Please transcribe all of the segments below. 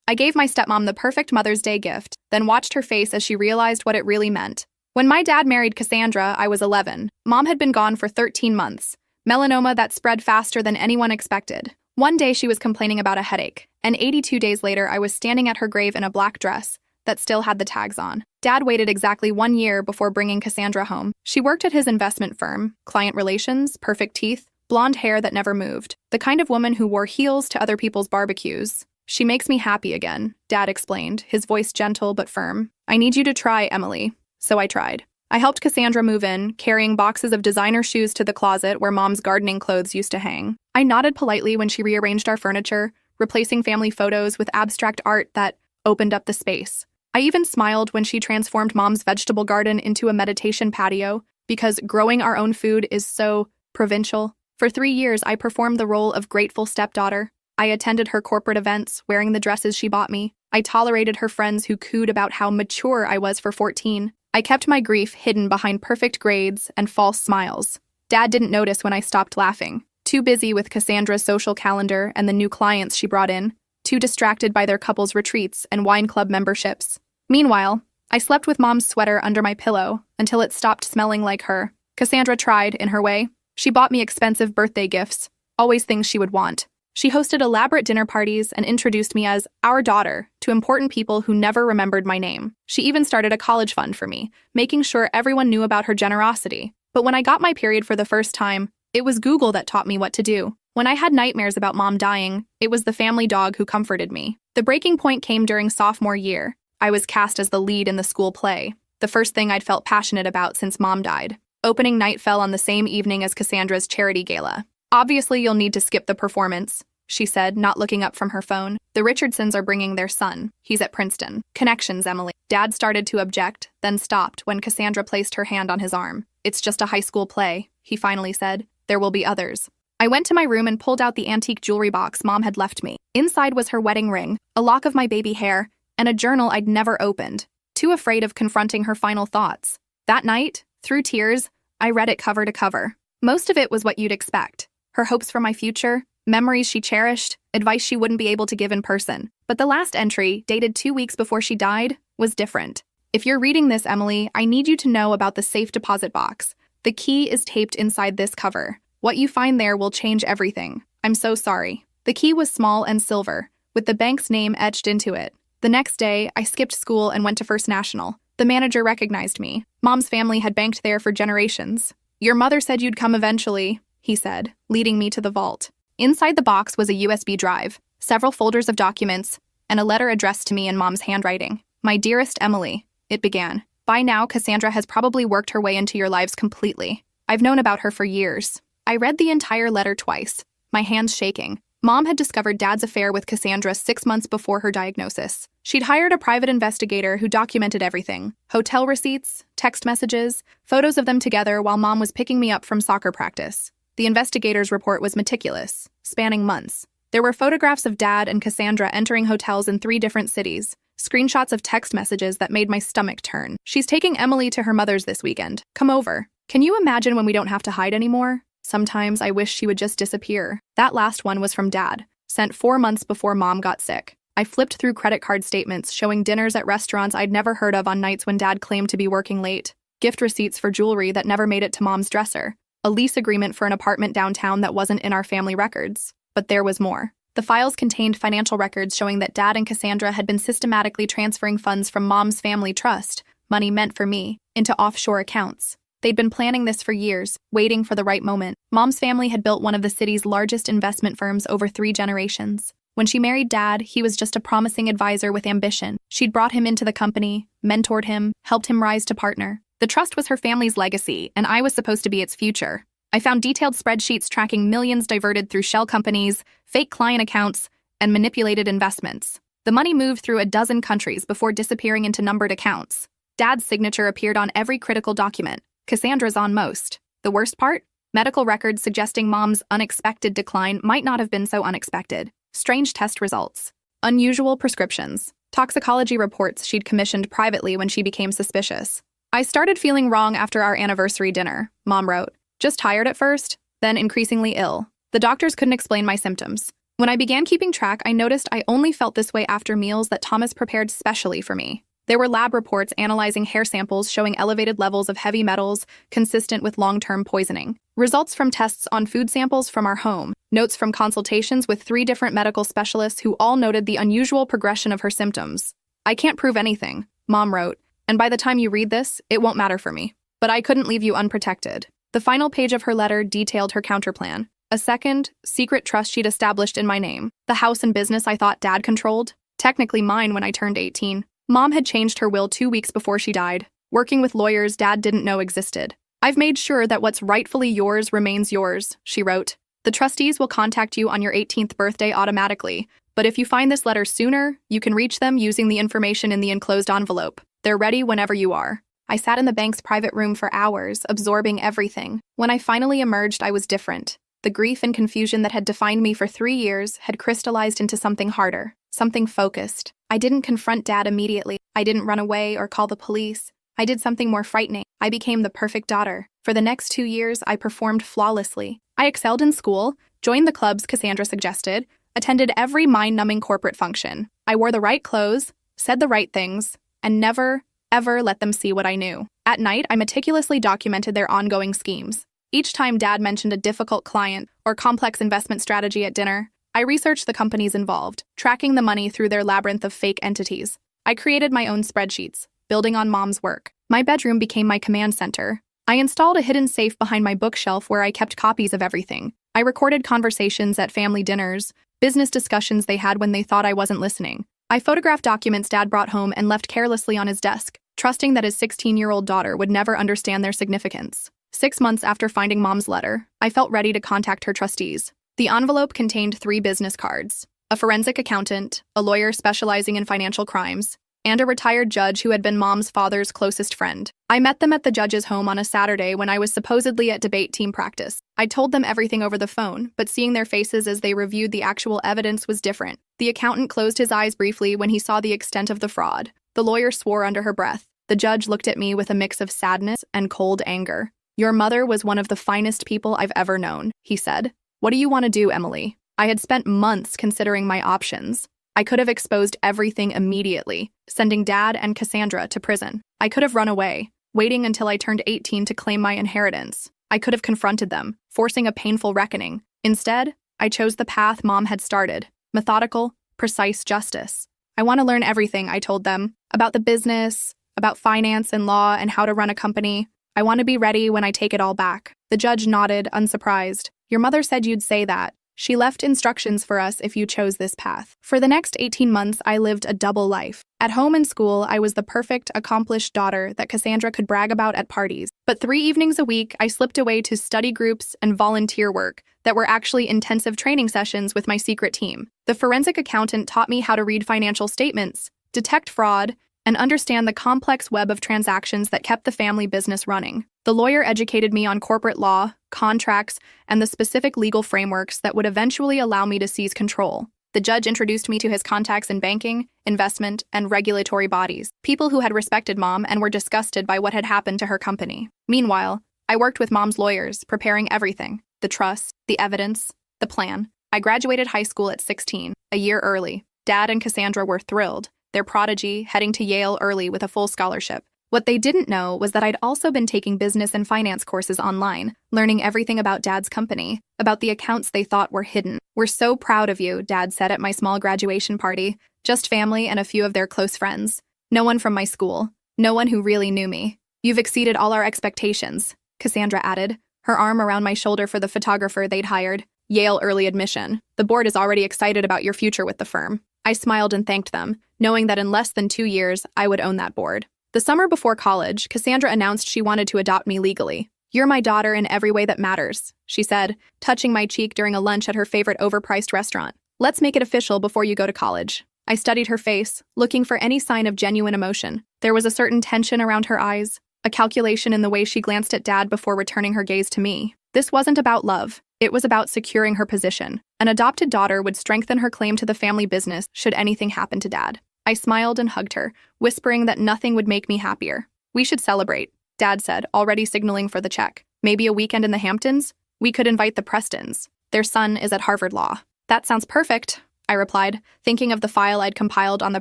I gave my stepmom the perfect Mother's Day gift, then watched her face as she realized what it really meant. When my dad married Cassandra, I was 11. Mom had been gone for 13 months. Melanoma that spread faster than anyone expected. One day she was complaining about a headache, and 82 days later I was standing at her grave in a black dress that still had the tags on. Dad waited exactly 1 year before bringing Cassandra home. She worked at his investment firm, client relations, perfect teeth, blonde hair that never moved, the kind of woman who wore heels to other people's barbecues. She makes me happy again, Dad explained, his voice gentle but firm. I need you to try, Emily. So I tried. I helped Cassandra move in, carrying boxes of designer shoes to the closet where Mom's gardening clothes used to hang. I nodded politely when she rearranged our furniture, replacing family photos with abstract art that opened up the space. I even smiled when she transformed Mom's vegetable garden into a meditation patio, because growing our own food is so provincial. For 3 years, I performed the role of grateful stepdaughter. I attended her corporate events, wearing the dresses she bought me. I tolerated her friends who cooed about how mature I was for 14. I kept my grief hidden behind perfect grades and false smiles. Dad didn't notice when I stopped laughing, too busy with Cassandra's social calendar and the new clients she brought in, too distracted by their couple's retreats and wine club memberships. Meanwhile, I slept with Mom's sweater under my pillow until it stopped smelling like her. Cassandra tried, in her way. She bought me expensive birthday gifts, always things she would want. She hosted elaborate dinner parties and introduced me as our daughter to important people who never remembered my name. She even started a college fund for me, making sure everyone knew about her generosity. But when I got my period for the first time, it was Google that taught me what to do. When I had nightmares about Mom dying, it was the family dog who comforted me. The breaking point came during sophomore year. I was cast as the lead in the school play, the first thing I'd felt passionate about since Mom died. Opening night fell on the same evening as Cassandra's charity gala. Obviously, you'll need to skip the performance, she said, not looking up from her phone. The Richardsons are bringing their son. He's at Princeton. Connections, Emily. Dad started to object, then stopped when Cassandra placed her hand on his arm. It's just a high school play, he finally said. There will be others. I went to my room and pulled out the antique jewelry box Mom had left me. Inside was her wedding ring, a lock of my baby hair, and a journal I'd never opened, too afraid of confronting her final thoughts. That night, through tears, I read it cover to cover. Most of it was what you'd expect. Her hopes for my future, memories she cherished, advice she wouldn't be able to give in person. But the last entry, dated 2 weeks before she died, was different. If you're reading this, Emily, I need you to know about the safe deposit box. The key is taped inside this cover. What you find there will change everything. I'm so sorry. The key was small and silver, with the bank's name etched into it. The next day, I skipped school and went to First National. The manager recognized me. Mom's family had banked there for generations. Your mother said you'd come eventually, he said, leading me to the vault. Inside the box was a USB drive, several folders of documents, and a letter addressed to me in Mom's handwriting. My dearest Emily, it began. By now, Cassandra has probably worked her way into your lives completely. I've known about her for years. I read the entire letter twice, my hands shaking. Mom had discovered Dad's affair with Cassandra 6 months before her diagnosis. She'd hired a private investigator who documented everything: hotel receipts, text messages, photos of them together while Mom was picking me up from soccer practice. The investigator's report was meticulous, spanning months. There were photographs of Dad and Cassandra entering hotels in 3 different cities, screenshots of text messages that made my stomach turn. She's taking Emily to her mother's this weekend. Come over. Can you imagine when we don't have to hide anymore? Sometimes I wish she would just disappear. That last one was from Dad, sent 4 months before Mom got sick. I flipped through credit card statements showing dinners at restaurants I'd never heard of on nights when Dad claimed to be working late, gift receipts for jewelry that never made it to Mom's dresser, a lease agreement for an apartment downtown that wasn't in our family records. But there was more. The files contained financial records showing that Dad and Cassandra had been systematically transferring funds from Mom's family trust, money meant for me, into offshore accounts. They'd been planning this for years, waiting for the right moment. Mom's family had built one of the city's largest investment firms over 3 generations. When she married Dad, he was just a promising advisor with ambition. She'd brought him into the company, mentored him, helped him rise to partner. The trust was her family's legacy, and I was supposed to be its future. I found detailed spreadsheets tracking millions diverted through shell companies, fake client accounts, and manipulated investments. The money moved through a dozen countries before disappearing into numbered accounts. Dad's signature appeared on every critical document. Cassandra's on most. The worst part? Medical records suggesting Mom's unexpected decline might not have been so unexpected. Strange test results. Unusual prescriptions. Toxicology reports she'd commissioned privately when she became suspicious. I started feeling wrong after our anniversary dinner, Mom wrote. Just tired at first, then increasingly ill. The doctors couldn't explain my symptoms. When I began keeping track, I noticed I only felt this way after meals that Thomas prepared specially for me. There were lab reports analyzing hair samples showing elevated levels of heavy metals consistent with long-term poisoning. Results from tests on food samples from our home. Notes from consultations with 3 different medical specialists who all noted the unusual progression of her symptoms. I can't prove anything, Mom wrote, and by the time you read this, it won't matter for me. But I couldn't leave you unprotected. The final page of her letter detailed her counterplan. A second, secret trust she'd established in my name. The house and business I thought Dad controlled. Technically mine when I turned 18. Mom had changed her will 2 weeks before she died, working with lawyers Dad didn't know existed. I've made sure that what's rightfully yours remains yours, she wrote. The trustees will contact you on your 18th birthday automatically, but if you find this letter sooner, you can reach them using the information in the enclosed envelope. They're ready whenever you are. I sat in the bank's private room for hours, absorbing everything. When I finally emerged, I was different. The grief and confusion that had defined me for 3 years had crystallized into something harder, something focused. I didn't confront Dad immediately. I didn't run away or call the police. I did something more frightening. I became the perfect daughter. For the next 2 years, I performed flawlessly. I excelled in school, joined the clubs Cassandra suggested, attended every mind-numbing corporate function. I wore the right clothes, said the right things, and never, ever let them see what I knew. At night, I meticulously documented their ongoing schemes. Each time Dad mentioned a difficult client or complex investment strategy at dinner, I researched the companies involved, tracking the money through their labyrinth of fake entities. I created my own spreadsheets, building on Mom's work. My bedroom became my command center. I installed a hidden safe behind my bookshelf where I kept copies of everything. I recorded conversations at family dinners, business discussions they had when they thought I wasn't listening. I photographed documents Dad brought home and left carelessly on his desk, trusting that his 16-year-old daughter would never understand their significance. 6 months after finding Mom's letter, I felt ready to contact her trustees. The envelope contained 3 business cards: a forensic accountant, a lawyer specializing in financial crimes, and a retired judge who had been Mom's father's closest friend. I met them at the judge's home on a Saturday when I was supposedly at debate team practice. I told them everything over the phone, but seeing their faces as they reviewed the actual evidence was different. The accountant closed his eyes briefly when he saw the extent of the fraud. The lawyer swore under her breath. The judge looked at me with a mix of sadness and cold anger. "Your mother was one of the finest people I've ever known," he said. "What do you want to do, Emily?" I had spent months considering my options. I could have exposed everything immediately, sending Dad and Cassandra to prison. I could have run away, waiting until I turned 18 to claim my inheritance. I could have confronted them, forcing a painful reckoning. Instead, I chose the path Mom had started: methodical, precise justice. "I want to learn everything," I told them, "about the business, about finance and law, and how to run a company. I want to be ready when I take it all back." The judge nodded, unsurprised. "Your mother said you'd say that. She left instructions for us if you chose this path." For the next 18 months, I lived a double life. At home and school, I was the perfect, accomplished daughter that Cassandra could brag about at parties. But 3 evenings a week, I slipped away to study groups and volunteer work that were actually intensive training sessions with my secret team. The forensic accountant taught me how to read financial statements, detect fraud, and understand the complex web of transactions that kept the family business running. The lawyer educated me on corporate law, contracts, and the specific legal frameworks that would eventually allow me to seize control. The judge introduced me to his contacts in banking, investment, and regulatory bodies, people who had respected Mom and were disgusted by what had happened to her company. Meanwhile, I worked with Mom's lawyers, preparing everything: the trust, the evidence, the plan. I graduated high school at 16, a year early. Dad and Cassandra were thrilled, their prodigy heading to Yale early with a full scholarship. What they didn't know was that I'd also been taking business and finance courses online, learning everything about Dad's company, about the accounts they thought were hidden. "We're so proud of you," Dad said at my small graduation party. "Just family and a few of their close friends. No one from my school. No one who really knew me. You've exceeded all our expectations," Cassandra added, her arm around my shoulder for the photographer they'd hired. "Yale early admission. The board is already excited about your future with the firm." I smiled and thanked them, knowing that in less than 2 years, I would own that board. The summer before college, Cassandra announced she wanted to adopt me legally. "You're my daughter in every way that matters," she said, touching my cheek during a lunch at her favorite overpriced restaurant. "Let's make it official before you go to college." I studied her face, looking for any sign of genuine emotion. There was a certain tension around her eyes, a calculation in the way she glanced at Dad before returning her gaze to me. This wasn't about love. It was about securing her position. An adopted daughter would strengthen her claim to the family business should anything happen to Dad. I smiled and hugged her, whispering that nothing would make me happier. "We should celebrate," Dad said, already signaling for the check. "Maybe a weekend in the Hamptons? We could invite the Prestons. Their son is at Harvard Law." That sounds perfect, I replied, thinking of the file I'd compiled on the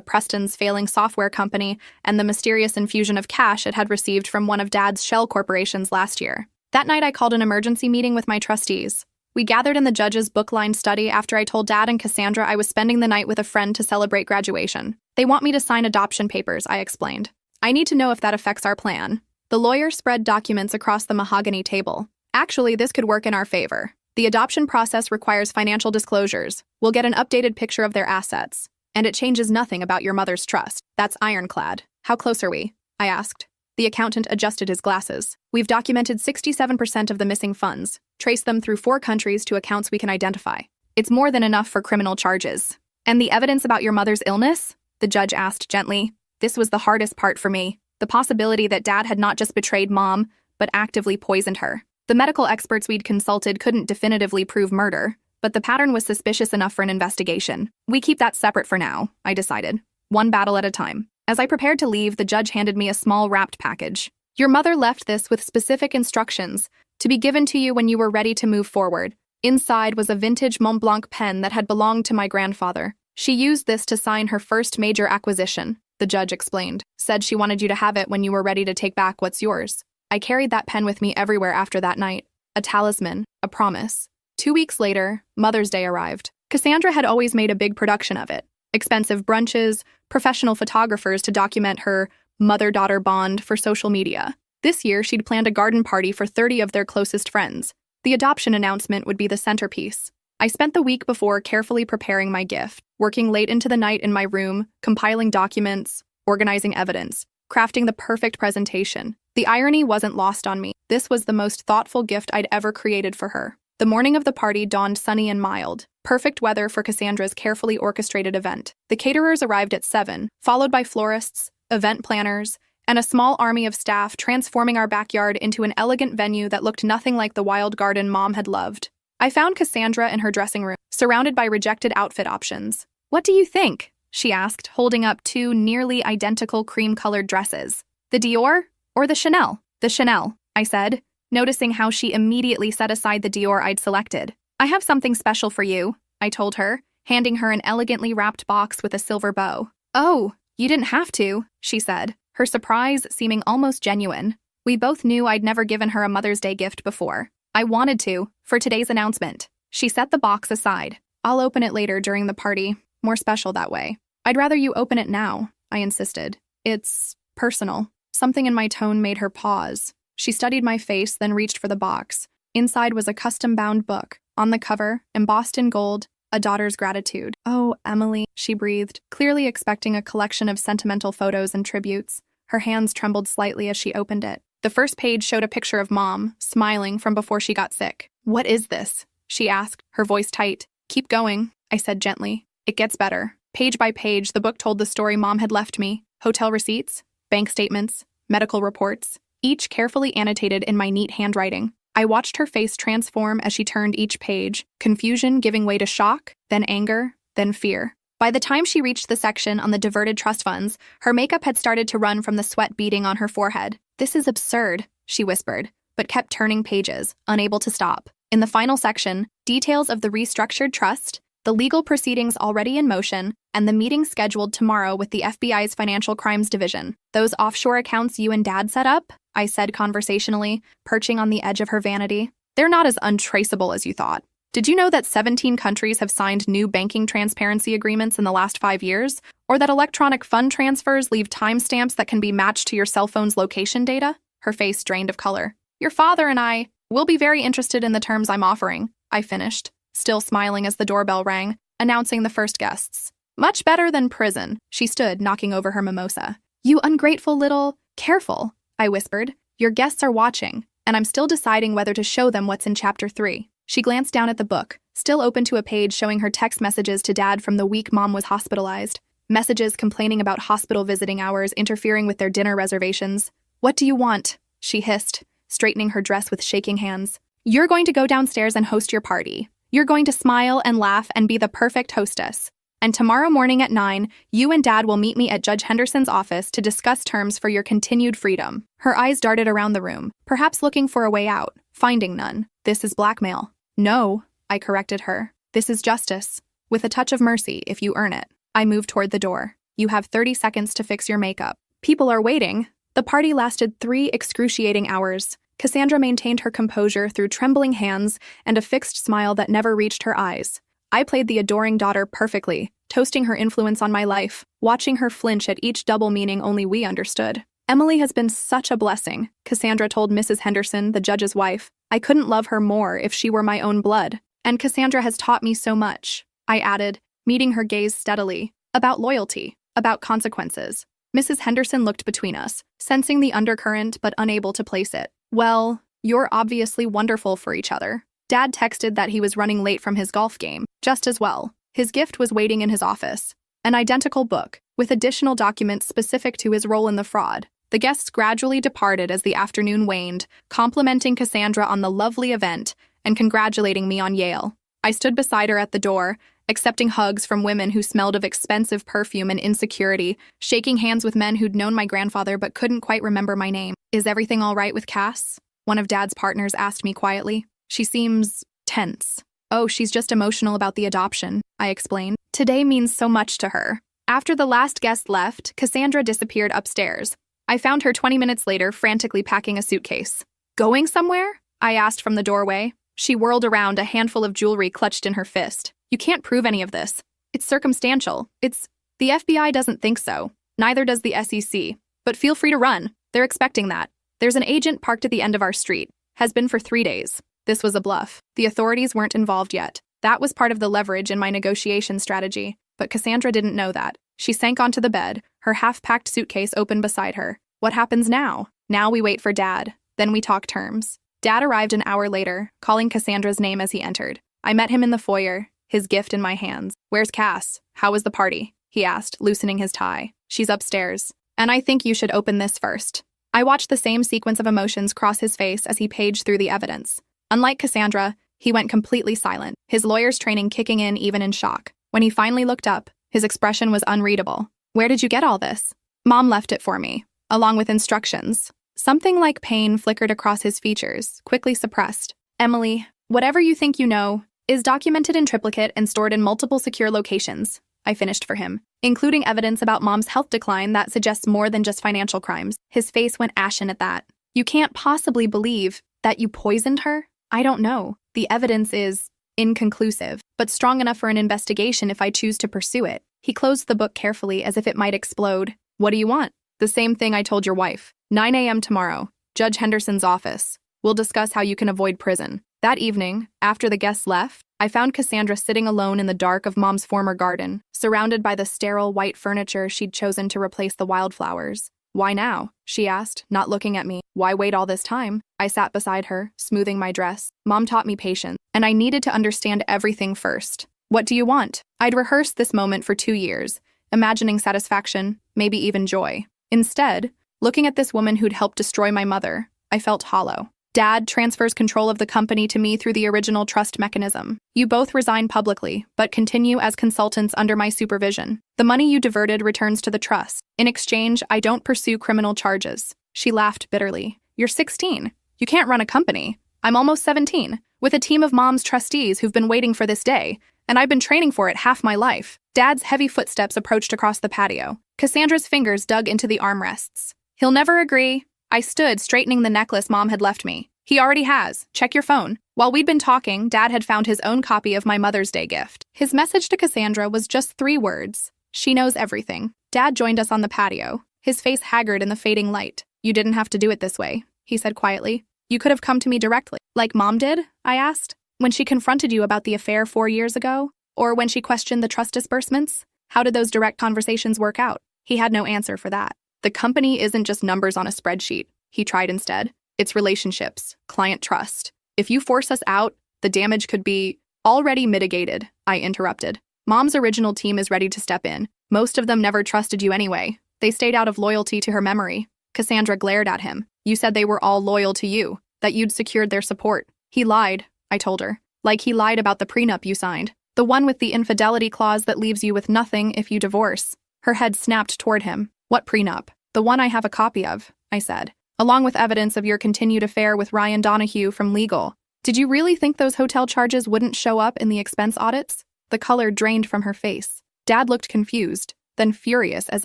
Preston's failing software company and the mysterious infusion of cash it had received from one of Dad's shell corporations last year. That night I called an emergency meeting with my trustees. We gathered in the judge's book-lined study after I told Dad and Cassandra I was spending the night with a friend to celebrate graduation. They want me to sign adoption papers, I explained. I need to know if that affects our plan. The lawyer spread documents across the mahogany table. Actually, this could work in our favor. The adoption process requires financial disclosures. We'll get an updated picture of their assets. And it changes nothing about your mother's trust. That's ironclad. How close are we? I asked. The accountant adjusted his glasses. We've documented 67% of the missing funds, traced them through 4 countries to accounts we can identify. It's more than enough for criminal charges. And the evidence about your mother's illness? The judge asked gently. This was the hardest part for me. The possibility that Dad had not just betrayed Mom, but actively poisoned her. The medical experts we'd consulted couldn't definitively prove murder, but the pattern was suspicious enough for an investigation. We keep that separate for now, I decided. One battle at a time. As I prepared to leave, the judge handed me a small wrapped package. Your mother left this with specific instructions to be given to you when you were ready to move forward. Inside was a vintage Mont Blanc pen that had belonged to my grandfather. She used this to sign her first major acquisition, the judge explained. Said she wanted you to have it when you were ready to take back what's yours. I carried that pen with me everywhere after that night. A talisman, a promise. 2 weeks later, Mother's Day arrived. Cassandra had always made a big production of it. Expensive brunches, professional photographers to document her mother-daughter bond for social media. This year, she'd planned a garden party for 30 of their closest friends. The adoption announcement would be the centerpiece. I spent the week before carefully preparing my gift, working late into the night in my room, compiling documents, organizing evidence, crafting the perfect presentation. The irony wasn't lost on me. This was the most thoughtful gift I'd ever created for her. The morning of the party dawned sunny and mild. Perfect weather for Cassandra's carefully orchestrated event. The caterers arrived at 7, followed by florists, event planners, and a small army of staff transforming our backyard into an elegant venue that looked nothing like the wild garden Mom had loved. I found Cassandra in her dressing room, surrounded by rejected outfit options. What do you think? She asked, holding up 2 nearly identical cream-colored dresses. The Dior or the Chanel? The Chanel, I said, noticing how she immediately set aside the Dior I'd selected. I have something special for you, I told her, handing her an elegantly wrapped box with a silver bow. Oh, you didn't have to, she said, her surprise seeming almost genuine. We both knew I'd never given her a Mother's Day gift before. I wanted to, for today's announcement. She set the box aside. I'll open it later during the party. More special that way. I'd rather you open it now, I insisted. It's personal. Something in my tone made her pause. She studied my face, then reached for the box. Inside was a custom-bound book. On the cover, embossed in gold, A Daughter's Gratitude. Oh, Emily, she breathed, clearly expecting a collection of sentimental photos and tributes. Her hands trembled slightly as she opened it. The first page showed a picture of Mom, smiling from before she got sick. What is this? She asked, her voice tight. Keep going, I said gently. It gets better. Page by page, the book told the story Mom had left me. Hotel receipts, bank statements, medical reports, each carefully annotated in my neat handwriting. I watched her face transform as she turned each page, confusion giving way to shock, then anger, then fear. By the time she reached the section on the diverted trust funds, her makeup had started to run from the sweat beading on her forehead. This is absurd, she whispered, but kept turning pages, unable to stop. In the final section, details of the restructured trust, the legal proceedings already in motion, and the meeting scheduled tomorrow with the FBI's Financial Crimes Division. Those offshore accounts you and Dad set up? I said conversationally, perching on the edge of her vanity. They're not as untraceable as you thought. Did you know that 17 countries have signed new banking transparency agreements in the last 5 years? Or that electronic fund transfers leave timestamps that can be matched to your cell phone's location data? Her face drained of color. Your father and I will be very interested in the terms I'm offering, I finished, still smiling as the doorbell rang, announcing the first guests. Much better than prison. She stood, knocking over her mimosa. You ungrateful little... Careful, I whispered. Your guests are watching, and I'm still deciding whether to show them what's in Chapter 3. She glanced down at the book, still open to a page showing her text messages to Dad from the week Mom was hospitalized. Messages complaining about hospital visiting hours interfering with their dinner reservations. What do you want? She hissed, straightening her dress with shaking hands. You're going to go downstairs and host your party. You're going to smile and laugh and be the perfect hostess. And tomorrow morning at 9, you and Dad will meet me at Judge Henderson's office to discuss terms for your continued freedom. Her eyes darted around the room, perhaps looking for a way out, finding none. This is blackmail. No, I corrected her. This is justice. With a touch of mercy if you earn it. I moved toward the door. You have 30 seconds to fix your makeup. People are waiting. The party lasted 3 excruciating hours. Cassandra maintained her composure through trembling hands and a fixed smile that never reached her eyes. I played the adoring daughter perfectly, toasting her influence on my life, watching her flinch at each double meaning only we understood. Emily has been such a blessing, Cassandra told Mrs. Henderson, the judge's wife. I couldn't love her more if she were my own blood. And Cassandra has taught me so much, I added, meeting her gaze steadily, about loyalty, about consequences. Mrs. Henderson looked between us, sensing the undercurrent but unable to place it. Well, you're obviously wonderful for each other. Dad texted that he was running late from his golf game, just as well. His gift was waiting in his office. An identical book, with additional documents specific to his role in the fraud. The guests gradually departed as the afternoon waned, complimenting Cassandra on the lovely event and congratulating me on Yale. I stood beside her at the door, accepting hugs from women who smelled of expensive perfume and insecurity, shaking hands with men who'd known my grandfather but couldn't quite remember my name. Is everything all right with Cass? One of Dad's partners asked me quietly. She seems tense. Oh, she's just emotional about the adoption, I explained. Today means so much to her. After the last guest left, Cassandra disappeared upstairs. I found her 20 minutes later frantically packing a suitcase. Going somewhere? I asked from the doorway. She whirled around, a handful of jewelry clutched in her fist. You can't prove any of this. It's circumstantial. The FBI doesn't think so. Neither does the SEC. But feel free to run. They're expecting that. There's an agent parked at the end of our street. Has been for 3 days. This was a bluff. The authorities weren't involved yet. That was part of the leverage in my negotiation strategy. But Cassandra didn't know that. She sank onto the bed, her half-packed suitcase open beside her. What happens now? Now we wait for Dad. Then we talk terms. Dad arrived an hour later, calling Cassandra's name as he entered. I met him in the foyer, his gift in my hands. Where's Cass? How was the party? He asked, loosening his tie. She's upstairs. And I think you should open this first. I watched the same sequence of emotions cross his face as he paged through the evidence. Unlike Cassandra, he went completely silent, his lawyer's training kicking in even in shock. When he finally looked up, his expression was unreadable. Where did you get all this? Mom left it for me, along with instructions. Something like pain flickered across his features, quickly suppressed. Emily, whatever you think you know, is documented in triplicate and stored in multiple secure locations, I finished for him, including evidence about Mom's health decline that suggests more than just financial crimes. His face went ashen at that. You can't possibly believe that you poisoned her? I don't know. The evidence is inconclusive, but strong enough for an investigation if I choose to pursue it. He closed the book carefully as if it might explode. What do you want? The same thing I told your wife. 9 a.m. tomorrow. Judge Henderson's office. We'll discuss how you can avoid prison. That evening, after the guests left, I found Cassandra sitting alone in the dark of Mom's former garden, surrounded by the sterile white furniture she'd chosen to replace the wildflowers. Why now? She asked, not looking at me. Why wait all this time? I sat beside her, smoothing my dress. Mom taught me patience, and I needed to understand everything first. What do you want? I'd rehearsed this moment for 2 years, imagining satisfaction, maybe even joy. Instead, looking at this woman who'd helped destroy my mother, I felt hollow. Dad transfers control of the company to me through the original trust mechanism. You both resign publicly, but continue as consultants under my supervision. The money you diverted returns to the trust. In exchange, I don't pursue criminal charges. She laughed bitterly. You're 16. You can't run a company. I'm almost 17, with a team of Mom's trustees who've been waiting for this day, and I've been training for it half my life. Dad's heavy footsteps approached across the patio. Cassandra's fingers dug into the armrests. He'll never agree. I stood, straightening the necklace Mom had left me. He already has. Check your phone. While we'd been talking, Dad had found his own copy of my Mother's Day gift. His message to Cassandra was just 3 words. She knows everything. Dad joined us on the patio, his face haggard in the fading light. You didn't have to do it this way, he said quietly. You could have come to me directly. Like Mom did? I asked. When she confronted you about the affair 4 years ago? Or when she questioned the trust disbursements? How did those direct conversations work out? He had no answer for that. The company isn't just numbers on a spreadsheet, he tried instead. It's relationships, client trust. If you force us out, the damage could be already mitigated, I interrupted. Mom's original team is ready to step in. Most of them never trusted you anyway. They stayed out of loyalty to her memory. Cassandra glared at him. You said they were all loyal to you, that you'd secured their support. He lied, I told her. Like he lied about the prenup you signed. The one with the infidelity clause that leaves you with nothing if you divorce. Her head snapped toward him. What prenup? The one I have a copy of, I said. Along with evidence of your continued affair with Ryan Donahue from legal. Did you really think those hotel charges wouldn't show up in the expense audits? The color drained from her face. Dad looked confused, then furious as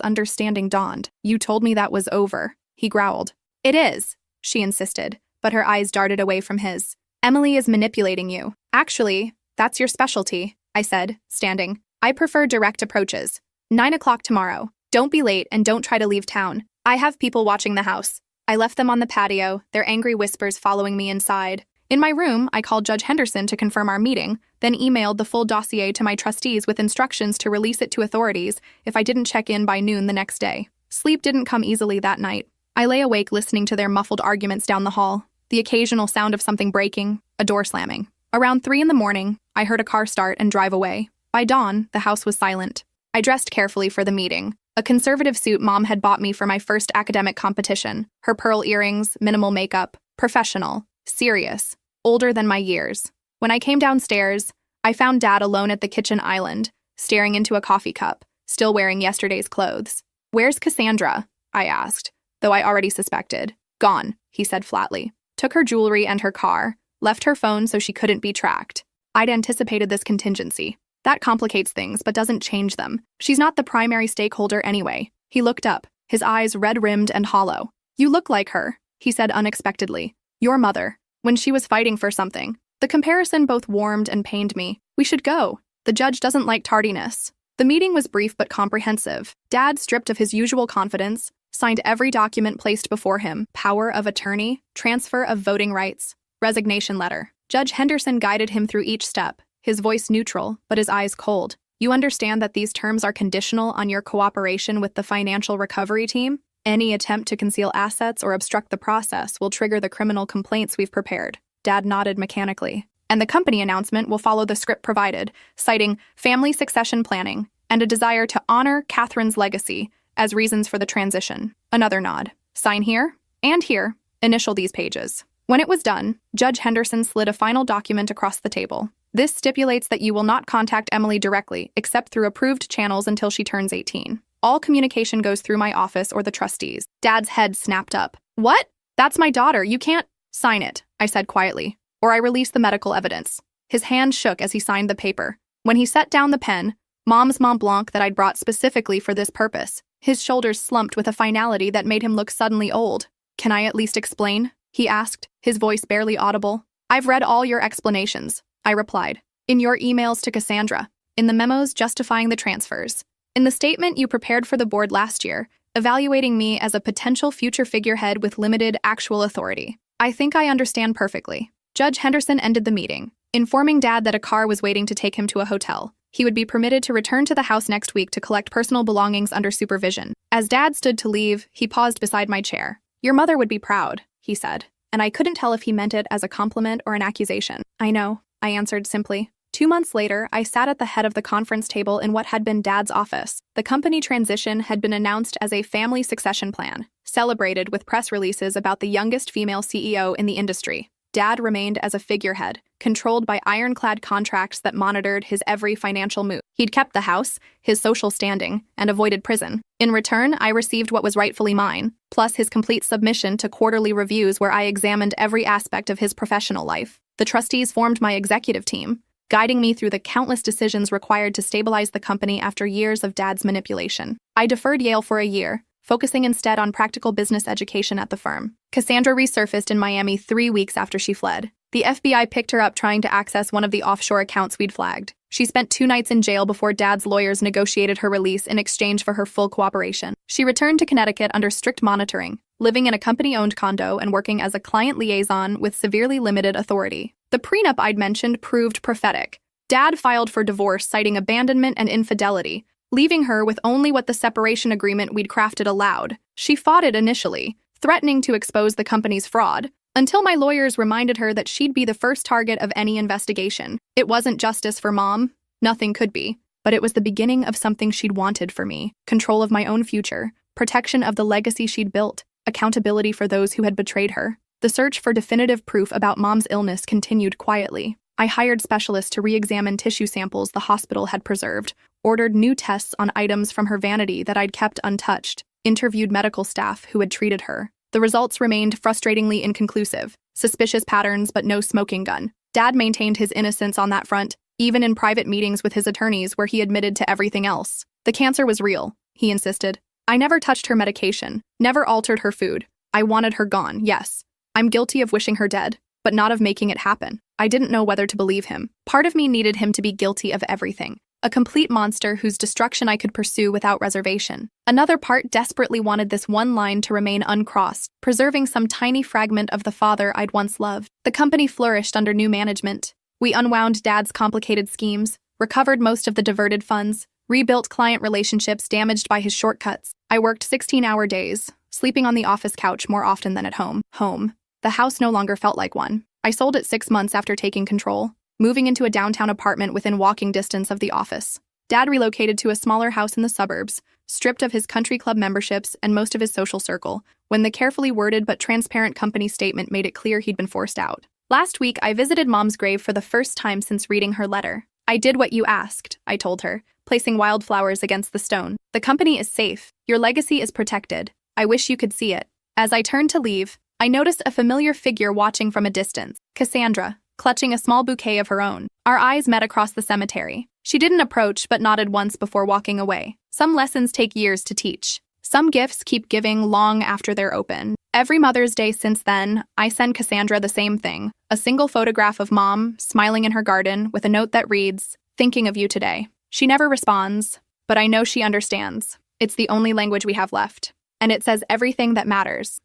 understanding dawned. You told me that was over, he growled. It is, she insisted, but her eyes darted away from his. Emily is manipulating you. Actually, that's your specialty, I said, standing. I prefer direct approaches. 9 o'clock tomorrow. Don't be late and don't try to leave town. I have people watching the house. I left them on the patio, their angry whispers following me inside. In my room, I called Judge Henderson to confirm our meeting, then emailed the full dossier to my trustees with instructions to release it to authorities if I didn't check in by noon the next day. Sleep didn't come easily that night. I lay awake listening to their muffled arguments down the hall, the occasional sound of something breaking, a door slamming. Around 3 in the morning, I heard a car start and drive away. By dawn, the house was silent. I dressed carefully for the meeting. A conservative suit Mom had bought me for my first academic competition. Her pearl earrings, minimal makeup, professional, serious, older than my years. When I came downstairs, I found Dad alone at the kitchen island, staring into a coffee cup, still wearing yesterday's clothes. Where's Cassandra? I asked, though I already suspected. Gone, he said flatly. Took her jewelry and her car, left her phone so she couldn't be tracked. I'd anticipated this contingency. That complicates things, but doesn't change them. She's not the primary stakeholder anyway. He looked up, his eyes red-rimmed and hollow. You look like her, he said unexpectedly. Your mother, when she was fighting for something. The comparison both warmed and pained me. We should go. The judge doesn't like tardiness. The meeting was brief but comprehensive. Dad, stripped of his usual confidence, signed every document placed before him: power of attorney, transfer of voting rights, resignation letter. Judge Henderson guided him through each step, his voice neutral, but his eyes cold. You understand that these terms are conditional on your cooperation with the financial recovery team? Any attempt to conceal assets or obstruct the process will trigger the criminal complaints we've prepared. Dad nodded mechanically. And the company announcement will follow the script provided, citing family succession planning and a desire to honor Catherine's legacy as reasons for the transition. Another nod. Sign here and here. Initial these pages. When it was done, Judge Henderson slid a final document across the table. This stipulates that you will not contact Emily directly, except through approved channels until she turns 18. All communication goes through my office or the trustees. Dad's head snapped up. What? That's my daughter. You can't sign it, I said quietly, or I release the medical evidence. His hand shook as he signed the paper. When he set down the pen, Mom's Mont Blanc that I'd brought specifically for this purpose, his shoulders slumped with a finality that made him look suddenly old. Can I at least explain? He asked, his voice barely audible. I've read all your explanations, I replied. In your emails to Cassandra, in the memos justifying the transfers, in the statement you prepared for the board last year, evaluating me as a potential future figurehead with limited actual authority. I think I understand perfectly. Judge Henderson ended the meeting, informing Dad that a car was waiting to take him to a hotel. He would be permitted to return to the house next week to collect personal belongings under supervision. As Dad stood to leave, he paused beside my chair. Your mother would be proud, he said, and I couldn't tell if he meant it as a compliment or an accusation. I know, I answered simply. 2 months later, I sat at the head of the conference table in what had been Dad's office. The company transition had been announced as a family succession plan, celebrated with press releases about the youngest female CEO in the industry. Dad remained as a figurehead, controlled by ironclad contracts that monitored his every financial move. He'd kept the house, his social standing, and avoided prison. In return, I received what was rightfully mine, plus his complete submission to quarterly reviews where I examined every aspect of his professional life. The trustees formed my executive team, guiding me through the countless decisions required to stabilize the company after years of Dad's manipulation. I deferred Yale for a year, focusing instead on practical business education at the firm. Cassandra resurfaced in Miami 3 weeks after she fled. The FBI picked her up trying to access one of the offshore accounts we'd flagged. She spent 2 nights in jail before Dad's lawyers negotiated her release in exchange for her full cooperation. She returned to Connecticut under strict monitoring, living in a company-owned condo and working as a client liaison with severely limited authority. The prenup I'd mentioned proved prophetic. Dad filed for divorce citing abandonment and infidelity, leaving her with only what the separation agreement we'd crafted allowed. She fought it initially, threatening to expose the company's fraud, until my lawyers reminded her that she'd be the first target of any investigation. It wasn't justice for Mom, nothing could be, but it was the beginning of something she'd wanted for me: control of my own future, protection of the legacy she'd built, accountability for those who had betrayed her. The search for definitive proof about Mom's illness continued quietly. I hired specialists to re-examine tissue samples the hospital had preserved, ordered new tests on items from her vanity that I'd kept untouched, interviewed medical staff who had treated her. The results remained frustratingly inconclusive. Suspicious patterns, but no smoking gun. Dad maintained his innocence on that front, even in private meetings with his attorneys where he admitted to everything else. The cancer was real, he insisted. I never touched her medication, never altered her food. I wanted her gone, yes. I'm guilty of wishing her dead, but not of making it happen. I didn't know whether to believe him. Part of me needed him to be guilty of everything. A complete monster whose destruction I could pursue without reservation. Another part desperately wanted this one line to remain uncrossed, preserving some tiny fragment of the father I'd once loved. The company flourished under new management. We unwound Dad's complicated schemes, recovered most of the diverted funds, rebuilt client relationships damaged by his shortcuts. I worked 16-hour days, sleeping on the office couch more often than at home. The house no longer felt like one. I sold it 6 months after taking control, moving into a downtown apartment within walking distance of the office. Dad relocated to a smaller house in the suburbs, stripped of his country club memberships and most of his social circle, when the carefully worded but transparent company statement made it clear he'd been forced out. Last week, I visited Mom's grave for the first time since reading her letter. I did what you asked, I told her, placing wildflowers against the stone. The company is safe. Your legacy is protected. I wish you could see it. As I turned to leave, I noticed a familiar figure watching from a distance, Cassandra, clutching a small bouquet of her own. Our eyes met across the cemetery. She didn't approach but nodded once before walking away. Some lessons take years to teach. Some gifts keep giving long after they're open. Every Mother's Day since then, I send Cassandra the same thing, a single photograph of Mom, smiling in her garden, with a note that reads, "Thinking of you today." She never responds, but I know she understands. It's the only language we have left. And it says everything that matters.